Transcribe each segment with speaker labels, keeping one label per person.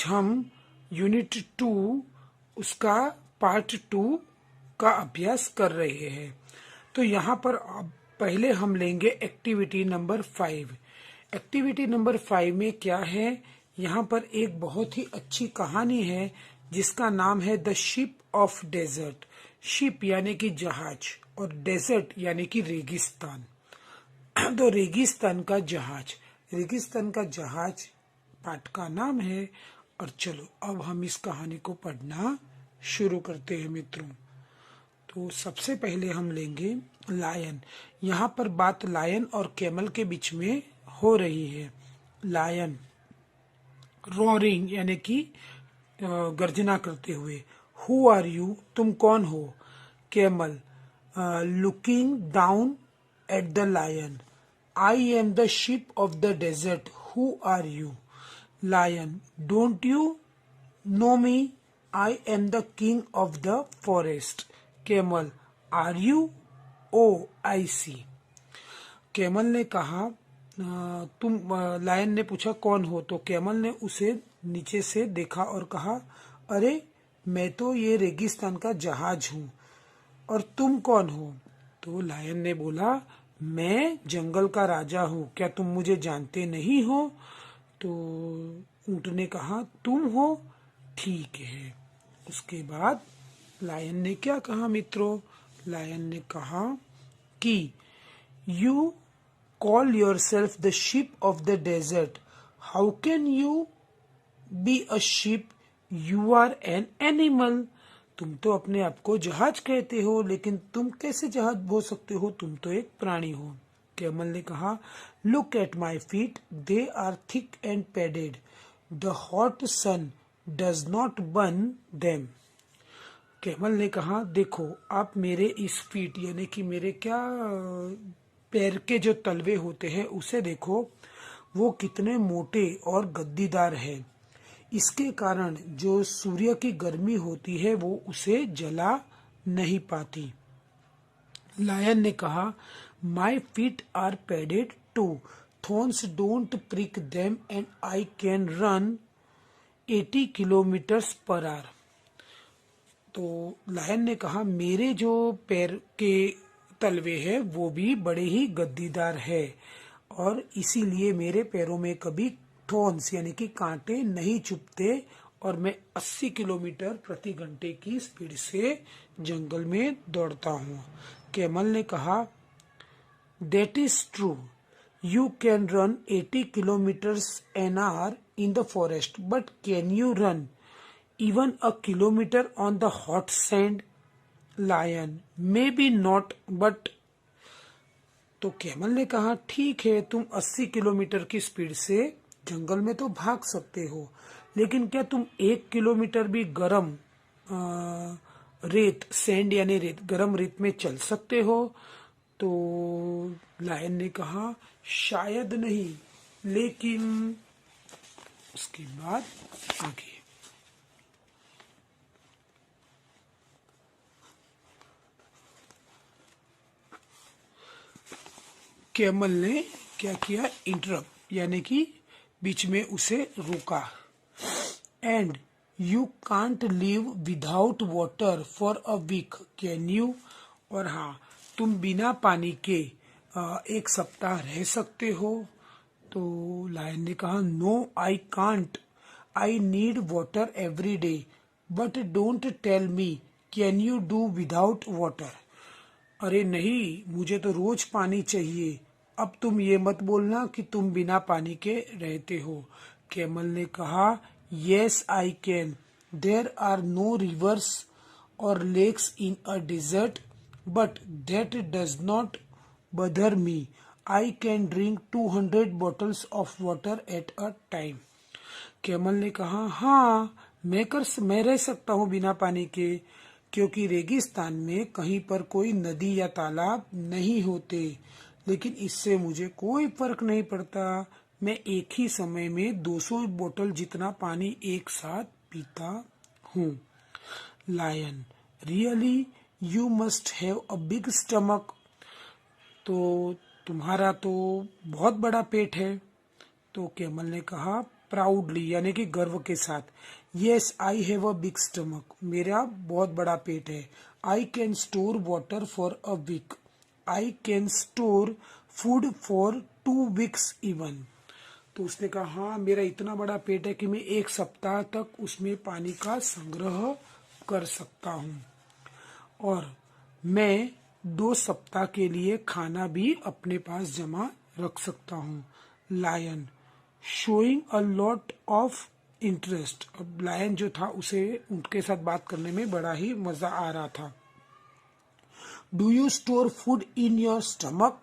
Speaker 1: हम यूनिट 2 उसका पार्ट 2 का अभ्यास कर रहे हैं। तो यहाँ पर पहले हम लेंगे एक्टिविटी नंबर 5। एक्टिविटी नंबर 5 में क्या है, यहाँ पर एक बहुत ही अच्छी कहानी है जिसका नाम है the ship of desert. Ship यानी कि जहाज और डेजर्ट यानी कि रेगिस्तान। तो रेगिस्तान का जहाज पाठ का नाम है। और चलो अब हम इस कहानी को पढ़ना शुरू करते हैं मित्रों। तो सबसे पहले हम लेंगे लायन। यहाँ पर बात लायन और कैमल के बीच में हो रही है। लायन रोरिंग यानी कि गर्जना करते हुए, हु आर यू, तुम कौन हो। Camel looking down at the lion, I am the ship of the desert, who are you. Lion don't you know me, I am the king of the forest. Camel are you, oh I see. Camel ने कहा lion ने पूछा कौन हो, तो camel ने उसे नीचे से देखा और कहा, अरे मैं तो ये रेगिस्तान का जहाज हूँ, और तुम कौन हो। तो लायन ने बोला, मैं जंगल का राजा हूँ, क्या तुम मुझे जानते नहीं हो। तो ऊंट ने कहा, तुम हो, ठीक है। उसके बाद लायन ने क्या कहा मित्रों, लायन ने कहा कि you call yourself the ship of the desert. How can you be a ship? You are an animal. तुम तो अपने आप को जहाज कहते हो, लेकिन तुम कैसे जहाज हो सकते हो, तुम तो एक प्राणी हो। कैमल ने कहा, Look at my feet. They are thick and padded. The hot sun does not burn them. Camel ने कहा, देखो आप मेरे इस फीट यानी कि मेरे क्या पैर के जो तलवे होते हैं उसे देखो, वो कितने मोटे और गद्दीदार है। इसके कारण जो सूर्य की गर्मी होती है वो उसे जला नहीं पाती। लायन ने कहा, my feet are padded too, thorns don't prick them and I can run 80 kilometres per hour. तो लायन ने कहा, मेरे जो पैर के तलवे है वो भी बड़े ही गद्दीदार है, और इसीलिए मेरे पैरों में कभी थॉर्न्स यानी कि कांटे नहीं चुभते, और मैं 80 किलोमीटर प्रति घंटे की स्पीड से जंगल में दौड़ता हूँ। कैमल ने कहा, that is true, you can run 80 kilometres an hour in the forest, but can you run even a kilometer on the hot sand? Lion, maybe not, but तो कैमल ने कहा, ठीक है, तुम 80 किलोमीटर की स्पीड से जंगल में तो भाग सकते हो, लेकिन क्या तुम 1 किलोमीटर भी गरम रेत, सैंड यानी रेत, गरम रेत में चल सकते हो। तो लायन ने कहा, शायद नहीं, लेकिन उसके बाद आगे कैमल ने क्या किया, इंटरप्ट यानी कि बीच में उसे रोका। And you can't live without water for a week, can you. और हाँ, तुम बिना पानी के 1 सप्ताह रह सकते हो। तो लायन ने कहा, no I can't, I need water every day, but don't tell me can you do without water. अरे नहीं, मुझे तो रोज पानी चाहिए, अब तुम ये मत बोलना कि तुम बिना पानी के रहते हो। कैमल ने कहा, yes I can, there are no rivers और lakes in a desert, but that does not bother me, I can drink 200 bottles of water at a time. Camel ने कहा, हाँ मैं रह सकता हूँ बिना पानी के, क्योंकि रेगिस्तान में कहीं पर कोई नदी या तालाब नहीं होते, लेकिन इससे मुझे कोई फर्क नहीं पड़ता, मैं एक ही समय में 200 बोतल जितना पानी एक साथ पीता हूँ। Lion, really you must have a big stomach, तो तुम्हारा तो बहुत बड़ा पेट है। तो कैमल ने कहा, प्राउडली यानी कि गर्व के साथ। Yes I have a big stomach, मेरा बहुत बड़ा पेट है। I can store water for a week, I can store food for 2 weeks even. तो उसने कहा हाँ मेरा इतना बड़ा पेट है कि मैं 1 सप्ताह तक उसमें पानी का संग्रह कर सकता हूँ, और मैं 2 सप्ताह के लिए खाना भी अपने पास जमा रख सकता हूँ। Lion showing a lot of interest, अब लायन जो था उसे उनके साथ बात करने में बड़ा ही मजा आ रहा था। Do you store food in your stomach,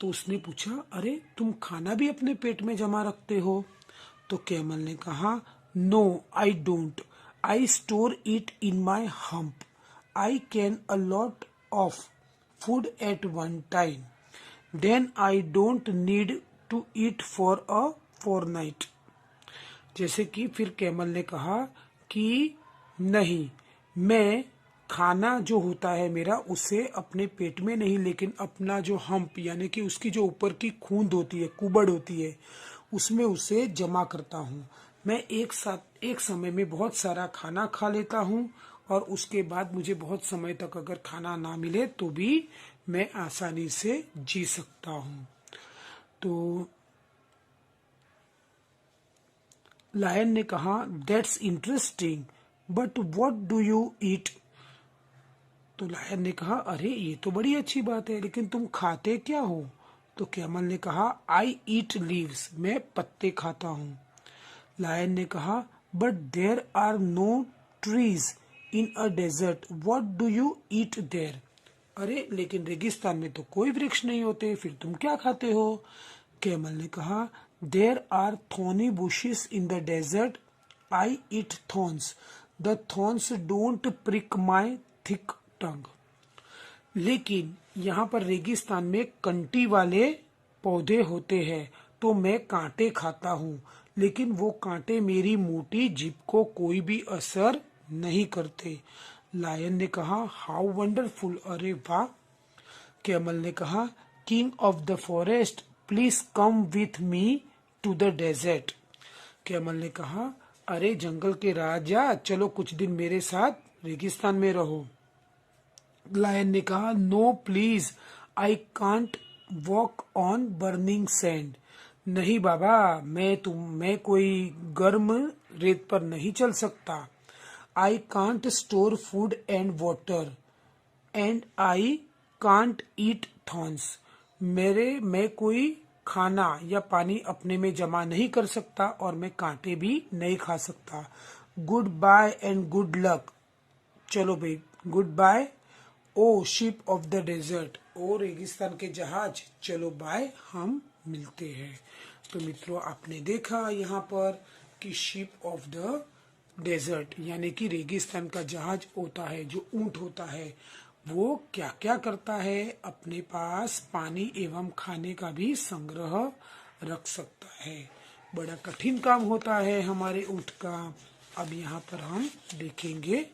Speaker 1: तो उसने पूछा अरे तुम खाना भी अपने पेट में जमा रखते हो। तो कैमल ने कहा no I don't, I store it in my hump, I can a lot of food at one time, then I don't need to eat for a fortnight. जैसे कि फिर कैमल ने कहा कि नहीं, मैं खाना जो होता है मेरा उसे अपने पेट में नहीं, लेकिन अपना जो हम्प यानी कि उसकी जो ऊपर की खूंद होती है, कुबड़ होती है, उसमें उसे जमा करता हूँ। मैं एक समय में बहुत सारा खाना खा लेता हूँ, और उसके बाद मुझे बहुत समय तक अगर खाना ना मिले तो भी मैं आसानी से जी सकता हूँ। तो लायन ने कहा that's interesting but what do you ईट। तो लायन ने कहा अरे ये तो बड़ी अच्छी बात है, लेकिन तुम खाते क्या हो। तो कैमल ने कहा आई ईट लीव्स, मैं पत्ते खाता हूँ। लायन ने कहा but there are no trees in a desert, what do you eat there. अरे लेकिन रेगिस्तान में तो कोई वृक्ष नहीं होते, फिर तुम क्या खाते हो। कैमल ने कहा there are thorny bushes in the desert, I eat thorns, the thorns don't prick my thick tongue. लेकिन यहाँ पर रेगिस्तान में कंटी वाले पौधे होते हैं, तो मैं कांटे खाता हूँ, लेकिन वो कांटे मेरी मोटी जीभ को कोई भी असर नहीं करते। लायन ने कहा हाउ वंडरफुल, अरे वाह। कैमल ने कहा king of the forest please come with me to the desert. Camel ने कहा अरे जंगल के राजा चलो कुछ दिन मेरे साथ रेगिस्तान में रहो। लायन ने कहा no please, I can't walk on burning sand. नहीं बाबा, मैं कोई गर्म रेत पर नहीं चल सकता। I can't store food and water and I can't eat thorns. मैं कोई खाना या पानी अपने में जमा नहीं कर सकता, और मैं कांटे भी नहीं खा सकता। Good bye and good luck, चलो भाई good bye. O ship of the desert, ओ रेगिस्तान के जहाज चलो बाय, हम मिलते हैं। तो मित्रों आपने देखा यहाँ पर कि शिप ऑफ द डेजर्ट यानी कि रेगिस्तान का जहाज होता है, जो ऊंट होता है, वो क्या क्या करता है, अपने पास पानी एवं खाने का भी संग्रह रख सकता है। बड़ा कठिन काम होता है हमारे ऊंट का। अब यहाँ पर हम देखेंगे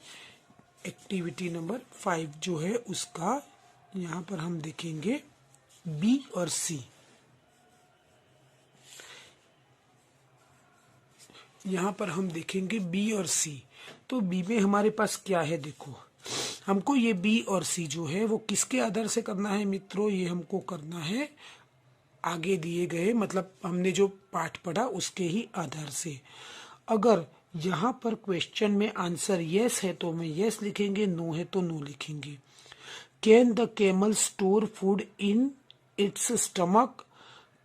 Speaker 1: एक्टिविटी नंबर 5 जो है उसका, यहाँ पर हम देखेंगे बी और सी। यहाँ पर हम देखेंगे बी और सी। तो बी में हमारे पास क्या है, देखो हमको ये बी और सी जो है वो किसके आधार से करना है मित्रों, ये हमको करना है आगे दिए गए, मतलब हमने जो पाठ पढ़ा उसके ही आधार से। अगर यहाँ पर क्वेश्चन में आंसर यस है तो मैं यस लिखेंगे, नो है तो नो लिखेंगे। Can the camel store food in its stomach,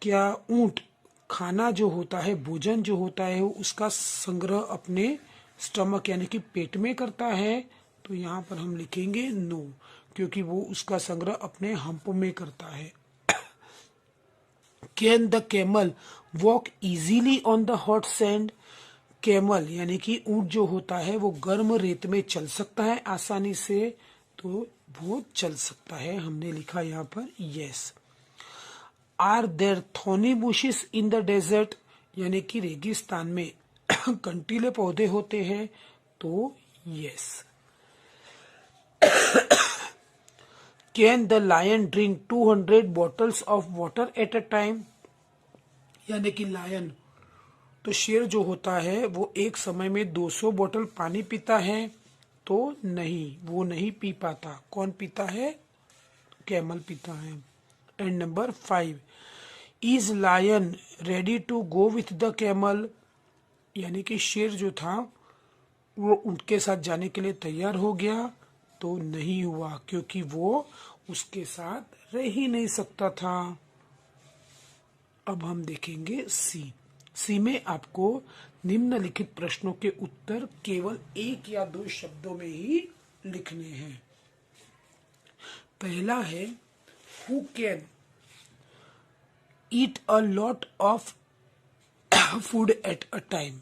Speaker 1: क्या ऊंट खाना जो होता है, भोजन जो होता है, उसका संग्रह अपने स्टमक यानी कि पेट में करता है। तो यहाँ पर हम लिखेंगे नो, क्योंकि वो उसका संग्रह अपने हम्प में करता है। Can the camel walk easily on the hot sand, camel यानी कि ऊंट जो होता है वो गर्म रेत में चल सकता है आसानी से, तो वो चल सकता है, हमने लिखा यहाँ पर yes. Are there thorny bushes in the desert, यानी कि रेगिस्तान में कंटीले पौधे होते हैं, तो yes. Can the lion drink 200 bottles of water at a time, यानी कि लायन तो शेर जो होता है वो एक समय में 200 बोतल पानी पीता है, तो नहीं, वो नहीं पी पाता। कौन पीता है? कैमल पीता है। And number 5, is lion ready to go with the camel, यानी कि शेर जो था वो उनके साथ जाने के लिए तैयार हो गया, तो नहीं हुआ, क्योंकि वो उसके साथ रह ही नहीं सकता था। अब हम देखेंगे सी में आपको निम्नलिखित प्रश्नों के उत्तर केवल 1 या 2 शब्दों में ही लिखने हैं। पहला है, who can eat a lot of food eight a time.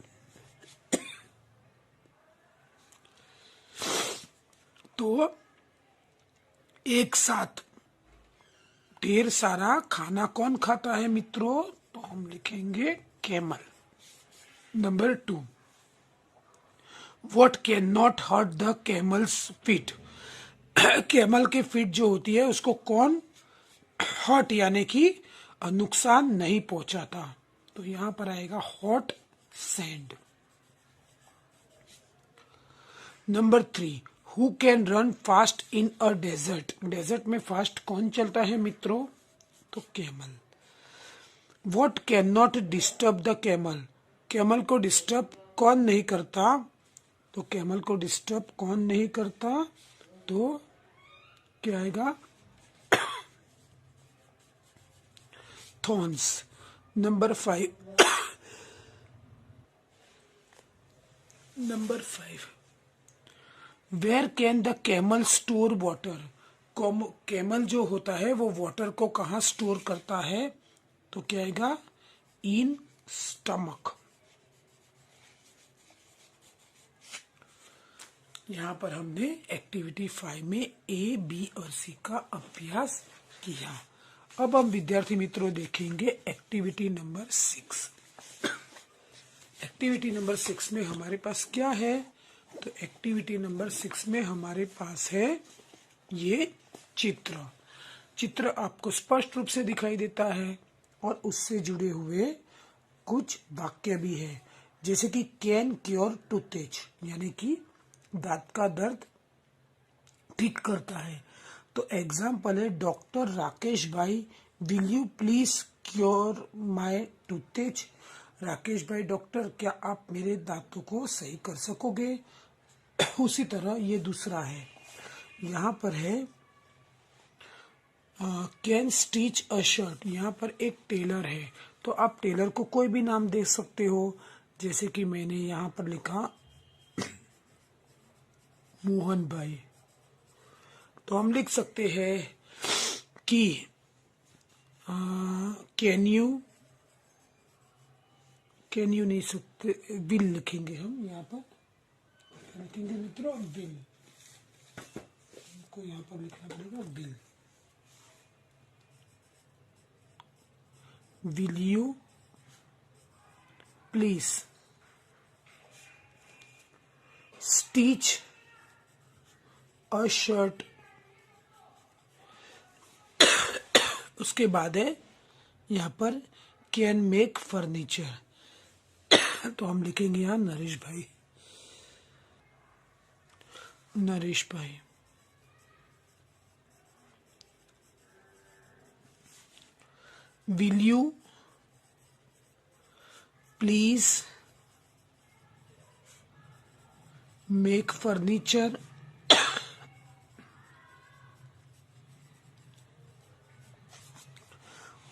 Speaker 1: तो एक साथ ढेर सारा खाना कौन खाता है मित्रों? तो हम लिखेंगे camel. Number 2, what can not hurt the camels feet. Camel के फीट जो होती है उसको कौन हर्ट यानी कि नुकसान नहीं पहुंचाता, तो यहां पर आएगा hot sand. Number 3, who can run fast in a desert. Desert में फास्ट कौन चलता है मित्रों? तो camel. What can not disturb the camel. Camel को डिस्टर्ब कौन नहीं करता? तो कैमल को डिस्टर्ब कौन नहीं करता? तो क्या आएगा? Thorns. Number 5, where can the camel store water. Camel जो होता है वो वाटर को कहाँ स्टोर करता है? तो क्या आएगा? In stomach. यहाँ पर हमने एक्टिविटी 5 में ए, बी और सी का अभ्यास किया। अब हम विद्यार्थी मित्रों देखेंगे एक्टिविटी नंबर 6। एक्टिविटी नंबर 6 में हमारे पास क्या है? तो एक्टिविटी नंबर 6 में हमारे पास है ये चित्र। चित्र आपको स्पष्ट रूप से दिखाई देता है और उससे जुड़े हुए कुछ वाक्य भी है, जैसे कि कैन क्योर टूथेच, यानी कि दांत का दर्द ठीक करता है। तो एग्जाम्पल है, डॉक्टर राकेश भाई will you please cure my toothache. Rakesh भाई डॉक्टर, क्या आप मेरे दांतों को सही कर सकोगे? उसी तरह ये दूसरा है, यहाँ पर है कैन स्टिच अ शर्ट। यहाँ पर एक टेलर है, तो आप टेलर को कोई भी नाम दे सकते हो, जैसे कि मैंने यहाँ पर लिखा मोहन भाई। तो हम लिख सकते हैं कि कैन यू नहीं सकते, विल लिखेंगे हम यहाँ पर। लिखेंगे मित्रों विल, को यहाँ पर लिखना पड़ेगा will. Will you please stitch a shirt. उसके बाद है यहाँ पर कैन मेक फर्नीचर, तो हम लिखेंगे यहाँ नरेश भाई। नरेश भाई। Will you please make furniture.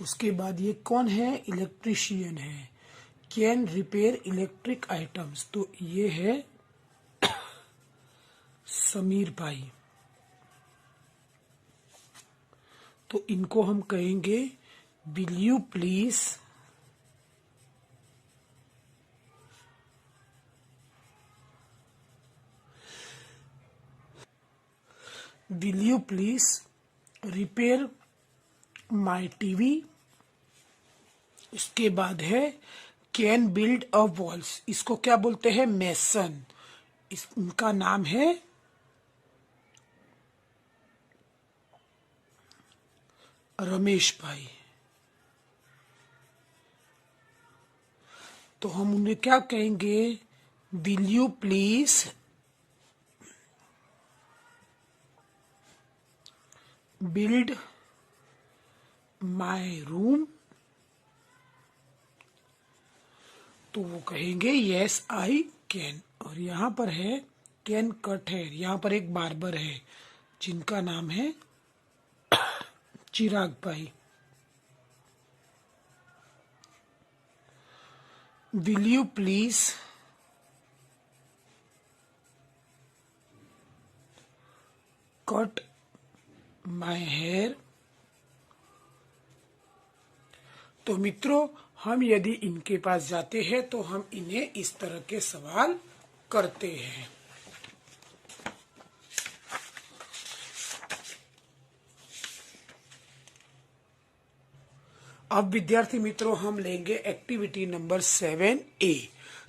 Speaker 1: उसके बाद ये कौन है? इलेक्ट्रीशियन है। कैन रिपेयर इलेक्ट्रिक आइटम्स, तो ये है समीर भाई। तो इनको हम कहेंगे will you please repair my TV. इसके बाद है कैन बिल्ड अ वॉल्स। इसको क्या बोलते हैं? मेसन। इनका नाम है रमेश भाई। तो हम उन्हें क्या कहेंगे? Will you please build my room? तो वो कहेंगे यस आई कैन। और यहाँ पर है कैन कट हेयर। यहाँ पर एक बार्बर है जिनका नाम है चिराग भाई। Will you please cut my hair? तो मित्रों, हम यदि इनके पास जाते हैं तो हम इन्हें इस तरह के सवाल करते हैं। अब विद्यार्थी मित्रों, हम लेंगे एक्टिविटी नंबर 7A।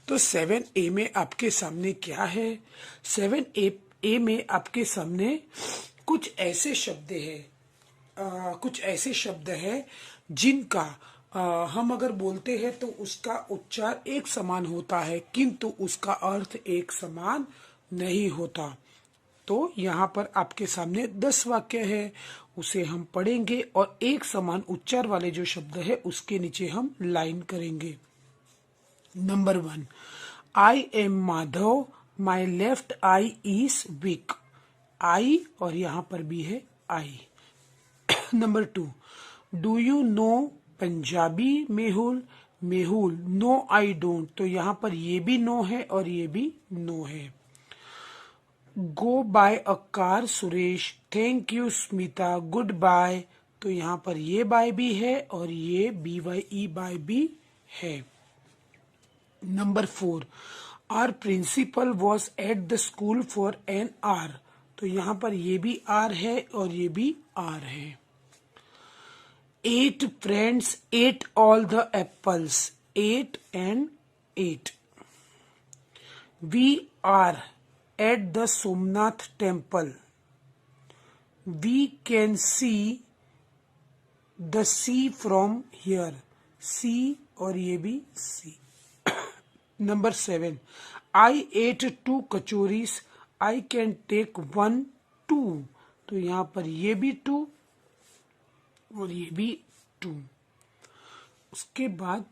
Speaker 1: तो 7A में आपके सामने क्या है? 7A में आपके सामने कुछ ऐसे शब्द हैं जिनका हम अगर बोलते हैं तो उसका उच्चार एक समान होता है, किंतु उसका अर्थ एक समान नहीं होता। तो यहाँ पर आपके सामने 10 वाक्य है, उसे हम पढ़ेंगे और एक समान उच्चार वाले जो शब्द है उसके नीचे हम लाइन करेंगे। Number 1, I am Madhav, my left eye is weak. Eye और यहाँ पर भी है eye. Number 2, do you know Punjabi Mehul? Mehul, no I don't. तो यहाँ पर ये भी नो है और ये भी नो है। Go by a car Suresh, thank you Smita, good bye. तो यहाँ पर ये बाय भी है और ये BYE बाय भी है। Number 4, our principal was at the school for an hour. तो यहाँ पर ये भी आर है और ये भी आर है। 8 friends ate all the apples. 8 and 8. We are at the Somnath temple. We can see the sea from here. See और ये भी see. Number 7. I ate 2 kachoris. I can take 1, 2. तो यहाँ पर ये भी 2 और ये भी 2। उसके बाद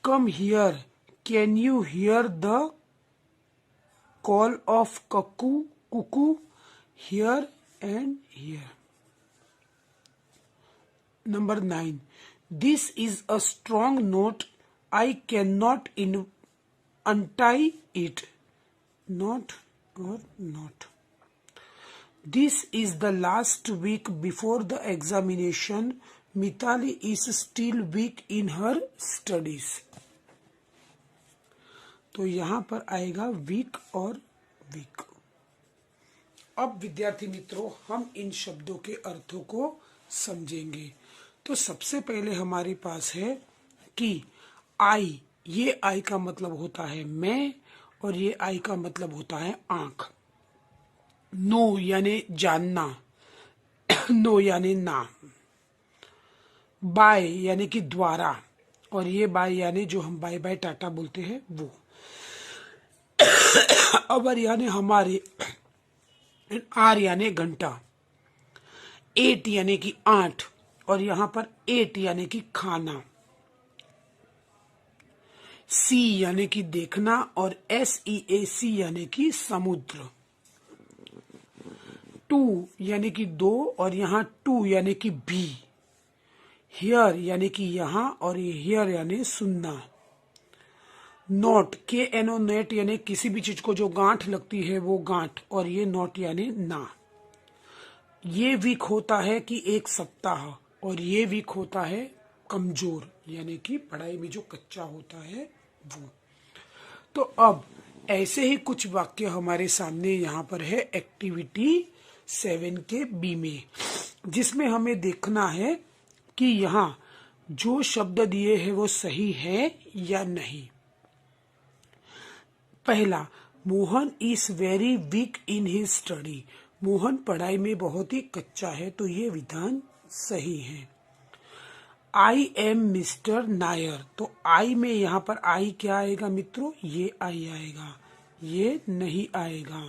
Speaker 1: come here, can you hear the call of cuckoo? Cuckoo, here and here. Number 9, this is a strong knot, I can not untie it. Knot और not. This is the last week before the examination. Mithali is still weak in her studies. तो यहाँ पर आएगा week और week. अब विद्यार्थी मित्रों, हम इन शब्दों के अर्थों को समझेंगे। तो सबसे पहले हमारे पास है कि आई, ये आई का मतलब होता है मैं और ये आई का मतलब होता है आंख। नो यानी जानना, नो यानी ना। बाय यानी कि द्वारा, और ये बाय यानी जो हम बाय बाय टाटा बोलते हैं वो। अबर यानी हमारे, आर यानी घंटा। 8 यानी कि 8 और यहाँ पर 8 यानी कि खाना। सी यानी कि देखना और SEAC यानी कि समुद्र। 2 यानी कि 2 और यहाँ 2 यानी कि भी। हियर यानी कि यहाँ और ये हियर यानी सुनना। नोट, KNO नेट यानी किसी भी चीज को जो गांठ लगती है वो गांठ, और ये नोट यानी ना। ये वीक होता है कि एक सप्ताह, और ये वीक होता है कमजोर, यानी कि पढ़ाई में जो कच्चा होता है वो। तो अब ऐसे ही कुछ वाक्य हमारे सामने यहाँ पर है एक्टिविटी 7 के बी में, जिसमें हमें देखना है कि यहाँ जो शब्द दिए हैं वो सही है या नहीं। पहला, Mohan is very weak in his study. Mohan पढ़ाई में बहुत ही कच्चा है, तो ये विधान सही है। आई एम मिस्टर नायर, तो आई में यहाँ पर आई क्या आएगा मित्रों, ये आई आएगा, ये नहीं आएगा।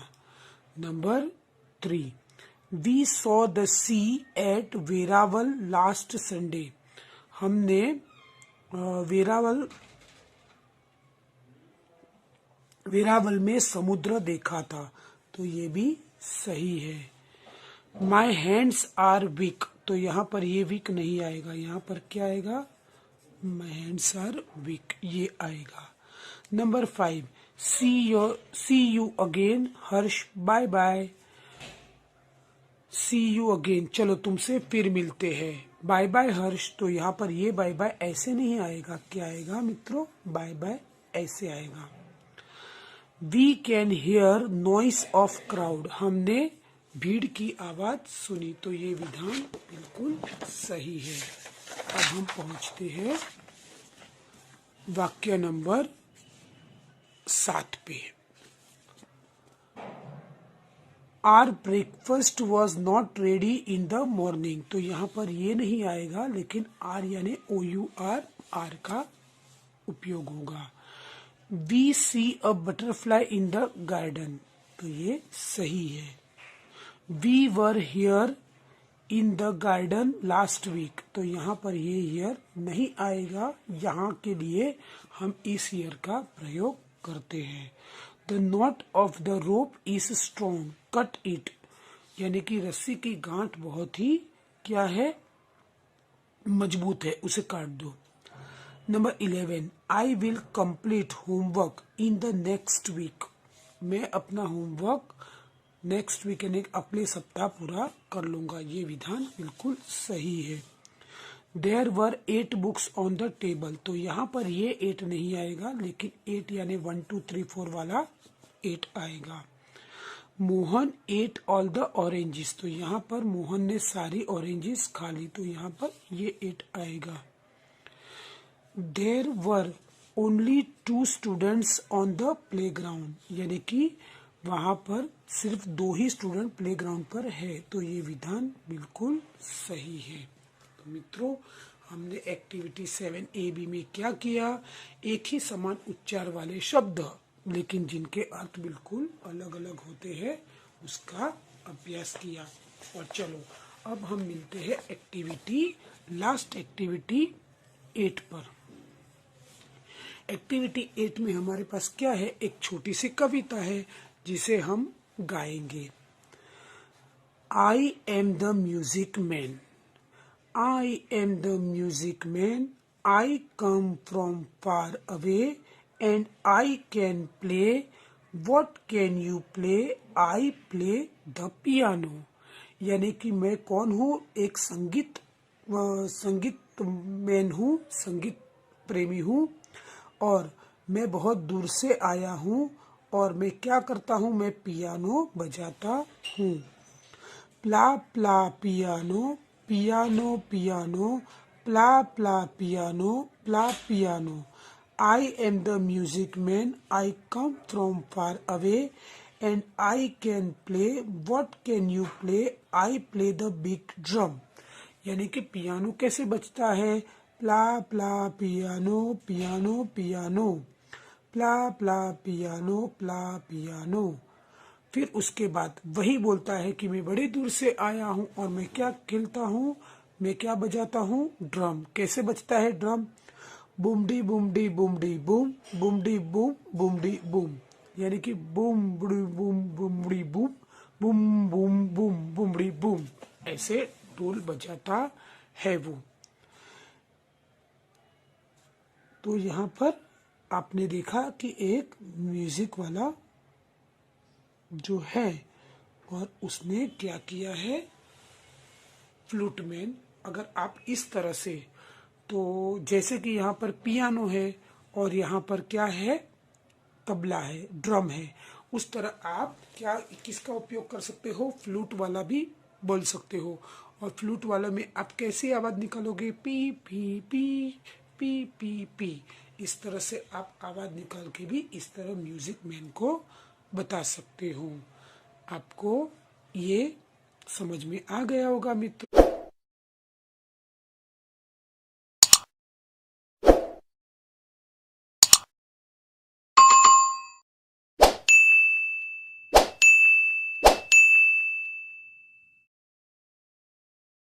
Speaker 1: Number 3, we saw the sea at Veraval last Sunday, हमने वेरावल में समुद्र देखा था, तो ये भी सही है। माई हैंड्स आर वीक, तो यहाँ पर ये वीक नहीं आएगा, यहाँ पर क्या आएगा, माई हैंड्स आर वीक, ये आएगा। Number 5, see you again Harsh, bye bye. See you again, चलो तुमसे फिर मिलते हैं, बाय बाय हर्ष, तो यहाँ पर ये बाय बाय ऐसे नहीं आएगा, क्या आएगा मित्रों, बाय बाय ऐसे आएगा। We can hear noise of crowd, हमने भीड़ की आवाज सुनी, तो ये विधान बिल्कुल सही है। अब हम पहुंचते हैं वाक्य नंबर 7 पे। Our breakfast was not ready in the morning, तो यहाँ पर ये नहीं आएगा, लेकिन आर यानी OUR आर का उपयोग होगा। We see a butterfly in the garden, तो ये सही है। We were here in the garden last week, तो यहाँ पर ये हियर नहीं आएगा, यहाँ के लिए हम इस हियर का प्रयोग करते हैं। The not of the rope is strong, cut it, यानी कि रस्सी की गांठ बहुत ही क्या है, मजबूत है, उसे काट दो। Number 11, I will complete homework in the next week, मैं अपना होमवर्क नेक्स्ट वीक यानी अगले सप्ताह पूरा कर लूंगा, ये विधान बिल्कुल सही है। There were 8 books on the table, तो यहाँ पर ये 8 नहीं आएगा, लेकिन 8 यानी 1 2 3 4 वाला 8 आएगा। Mohan at all the oranges, तो यहाँ पर मोहन ने सारी ऑरेंजेस खा ली, तो यहाँ पर ये 8 आएगा। There were only 2 students on the playground, यानी कि वहां पर सिर्फ 2 ही स्टूडेंट प्लेग्राउंड पर है, तो ये विधान बिल्कुल सही है। तो मित्रों, हमने एक्टिविटी 7AB में क्या किया, एक ही समान उच्चार वाले शब्द लेकिन जिनके अर्थ बिल्कुल अलग अलग होते हैं, उसका अभ्यास किया। और चलो अब हम मिलते हैं लास्ट एक्टिविटी 8 पर। एक्टिविटी 8 में हमारे पास क्या है, एक छोटी सी कविता है जिसे हम गाएंगे। आई am the music man, I am the music man, I come from far away and I can play, what can you play, I play the piano. यानी कि मैं कौन हूँ, एक संगीत मैन हूँ, संगीत प्रेमी हूँ, और मैं बहुत दूर से आया हूँ, और मैं क्या करता हूँ, मैं पियानो बजाता हूँ। प्ला प्ला पियानो, पियानो पियानो, प्ला प्ला पियानो, प्ला piano. I am the music man, I come from far away and I can play, what can you play, I play the big drum. यानी कि पियानो कैसे बजता है, प्ला प्ला पियानो, पियानो पियानो, प्ला प्ला पियानो, प्ला पियानो। फिर उसके बाद वही बोलता है कि मैं बड़े दूर से आया हूँ और मैं क्या खेलता हूँ, मैं क्या बजाता हूँ, ड्रम। कैसे बजता है ड्रम, बुमडी बुमडी बुमडी बूम, बुमडी बूम बुमडी बूम, यानी कि बूम बुड़ी बूम बुमड़ी बूम, बूम बूम बूम बुमड़ी बूम, ऐसे ढोल बजाता है वो। तो यहाँ पर आपने देखा कि एक म्यूजिक वाला जो है और उसने क्या किया है, फ्लूटमैन। अगर आप इस तरह से, तो जैसे कि यहाँ पर पियानो है और यहाँ पर क्या है, तबला है, ड्रम है, उस तरह आप क्या किसका उपयोग कर सकते हो, फ्लूट वाला भी बोल सकते हो। और फ्लूट वाला में आप कैसे आवाज निकालोगे, P P P P P P, इस तरह से आप आवाज निकाल के भी इस तरह म्यूजिक मैन को बता सकते हो। आपको ये समझ में आ गया होगा मित्रों।